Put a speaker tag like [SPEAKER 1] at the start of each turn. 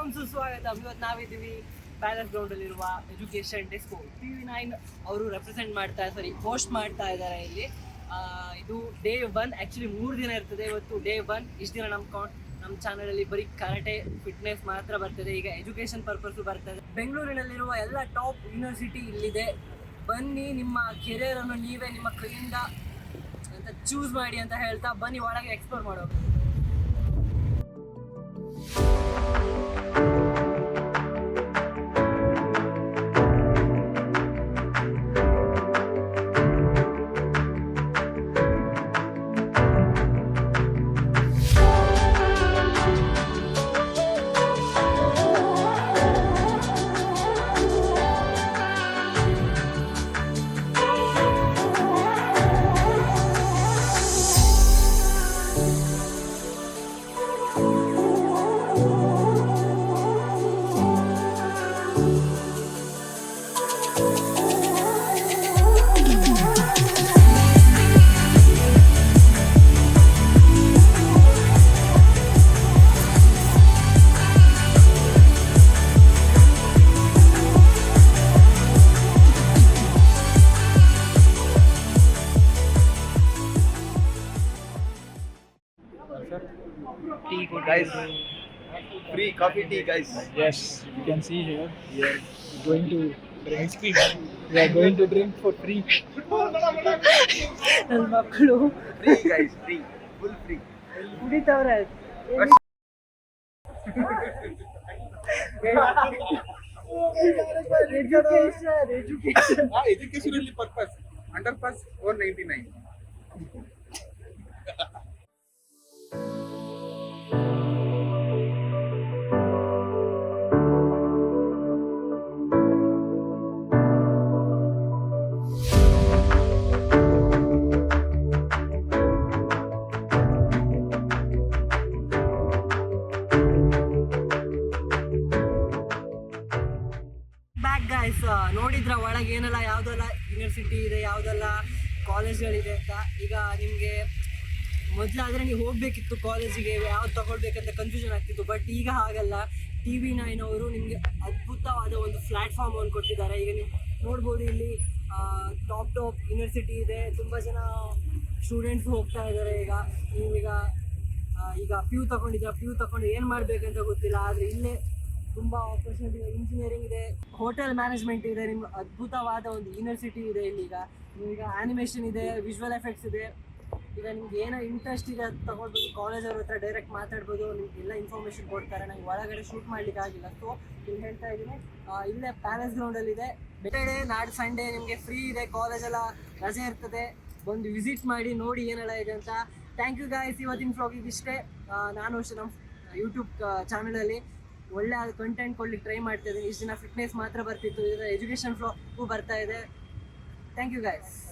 [SPEAKER 1] ಒಂದು ಸುಸ್ವಾಗತ. ಇವತ್ತು ನಾವಿದ್ದೀವಿ ಪ್ಯಾಲೇಸ್ ಗ್ರೌಂಡಲ್ಲಿರುವ ಎಜುಕೇಷನ್ ಡೆಸ್ಕೋ. TV9 ಅವರು ಹೋಸ್ಟ್ ಮಾಡ್ತಾ ಇದ್ದಾರೆ ಇಲ್ಲಿ. ಇದು ಡೇ 1. ಆ್ಯಕ್ಚುಲಿ 3 ದಿನ ಇರ್ತದೆ. ಇವತ್ತು ಡೇ 1. ಇಷ್ಟು ದಿನ ನಮ್ಮ ಚಾನಲಲ್ಲಿ ಬರೀ ಕರಾಟೆ ಫಿಟ್ನೆಸ್ ಮಾತ್ರ ಬರ್ತದೆ. ಈಗ ಎಜುಕೇಷನ್ ಪರ್ಪಸ್ಸು ಬರ್ತದೆ. ಬೆಂಗಳೂರಿನಲ್ಲಿರುವ ಎಲ್ಲ ಟಾಪ್ ಯೂನಿವರ್ಸಿಟಿ ಇಲ್ಲಿದೆ. ಬನ್ನಿ, ನಿಮ್ಮ ಕೆರಿಯರನ್ನು ನೀವೇ ನಿಮ್ಮ ಕೈಯಿಂದ ಅಂತ ಚೂಸ್ ಮಾಡಿ ಅಂತ ಹೇಳ್ತಾ ಬನ್ನಿ ಒಳಗೆ ಎಕ್ಸ್ಪ್ಲೋರ್ ಮಾಡೋದು.
[SPEAKER 2] Tea, guys. Free coffee tea, guys.
[SPEAKER 3] Yes, you can see here. We are going to drink. We are going to drink for free.
[SPEAKER 1] ನನ್ನ ಮಕ್ಕಳು
[SPEAKER 2] Free, guys. Free. Full free.
[SPEAKER 1] ಕುಡಿತವ್ರೆ. Education.
[SPEAKER 4] Education only purpose. Underpass 499.
[SPEAKER 1] Back guys, ನೋಡಿದ್ರ ಒಳಗೆ ಏನೆಲ್ಲ ಯಾವುದೆಲ್ಲ university ಇದೆ, ಯಾವುದೆಲ್ಲ ಕಾಲೇಜ್ಗಳಿದೆ ಅಂತ. ಈಗ ನಿಮಗೆ ಮೊದಲಾದರೆ ನೀವು ಹೋಗಬೇಕಿತ್ತು ಕಾಲೇಜಿಗೆ, ಯಾವ್ದು ತಗೊಳ್ಬೇಕಂತ ಕನ್ಫ್ಯೂಷನ್ ಆಗ್ತಿತ್ತು. ಬಟ್ ಈಗ ಹಾಗಲ್ಲ. TV9 ಅವರು ನಿಮಗೆ ಅದ್ಭುತವಾದ ಒಂದು ಪ್ಲ್ಯಾಟ್ಫಾರ್ಮ್ ಒಂದು ಕೊಟ್ಟಿದ್ದಾರೆ. ಈಗ ನೀವು ನೋಡ್ಬೋದು, ಇಲ್ಲಿ ಟಾಪ್ ಯೂನಿವರ್ಸಿಟಿ ಇದೆ. ತುಂಬ ಜನ ಸ್ಟೂಡೆಂಟ್ಸ್ ಹೋಗ್ತಾ ಇದ್ದಾರೆ. ಈಗ PU ತಗೊಂಡು ಏನು ಮಾಡಬೇಕಂತ ಗೊತ್ತಿಲ್ಲ. ಆದರೆ ಇಲ್ಲೇ ತುಂಬ ಆಪರ್ಚುನಿಟಿ ಇದೆ. ಇಂಜಿನಿಯರಿಂಗ್ ಇದೆ, ಹೋಟೆಲ್ ಮ್ಯಾನೇಜ್ಮೆಂಟ್ ಇದೆ. ನಿಮ್ಗೆ ಅದ್ಭುತವಾದ ಒಂದು ಯೂನಿವರ್ಸಿಟಿ ಇದೆ ಇಲ್ಲಿ. ಈಗ ಆ್ಯನಿಮೇಷನ್ ಇದೆ, ವಿಜುವಲ್ ಎಫೆಕ್ಟ್ಸ್ ಇದೆ. ಈಗ ನಿಮ್ಗೆ ಏನೋ ಇಂಟ್ರೆಸ್ಟ್ ಇದೆ ಅದು ತಗೊಳ್ಬೋದು. ಕಾಲೇಜ್ ಅವ್ರ ಹತ್ರ ಡೈರೆಕ್ಟ್ ಮಾತಾಡ್ಬೋದು. ನಿಮ್ಗೆ ಎಲ್ಲ ಇನ್ಫಾರ್ಮೇಷನ್ ಕೊಡ್ತಾರೆ. ನಂಗೆ ಒಳಗಡೆ ಶೂಟ್ ಮಾಡ್ಲಿಕ್ಕೆ ಆಗಿಲ್ಲ, ಸೊ ಇಲ್ಲಿ ಹೇಳ್ತಾ ಇದ್ದೀನಿ. ಇಲ್ಲೇ ಪ್ಯಾಲೇಸ್ ಗ್ರೌಂಡಲ್ಲಿದೆ. ಬೆಟರ್ಡೇ ನಾಳೆ ಸಂಡೇ ನಿಮಗೆ ಫ್ರೀ ಇದೆ, ಕಾಲೇಜೆಲ್ಲ ರಜೆ ಇರ್ತದೆ. ಬಂದು ವಿಸಿಟ್ ಮಾಡಿ, ನೋಡಿ ಏನೆಲ್ಲ ಇದೆ ಅಂತ. Thank you guys. ಇವತ್ತಿನ ವ್ಲಾಗಿಗೆ ಇಷ್ಟೇ. ನಾನು ಅಷ್ಟೇ ನಮ್ಮ ಯೂಟ್ಯೂಬ್ ಚಾನಲಲ್ಲಿ ಒಳ್ಳೆ ಕಂಟೆಂಟ್ ಕೊಡ್ಲಿಕ್ಕೆ ಟ್ರೈ ಮಾಡ್ತಾ ಇದ್ದೀನಿ. ಇಷ್ಟು ದಿನ ಫಿಟ್ನೆಸ್ ಮಾತ್ರ ಬರ್ತಿತ್ತು, ಇದರ ಎಜುಕೇಷನ್ ಫ್ಲೋ ಬರ್ತಾ ಇದೆ. Thank you guys.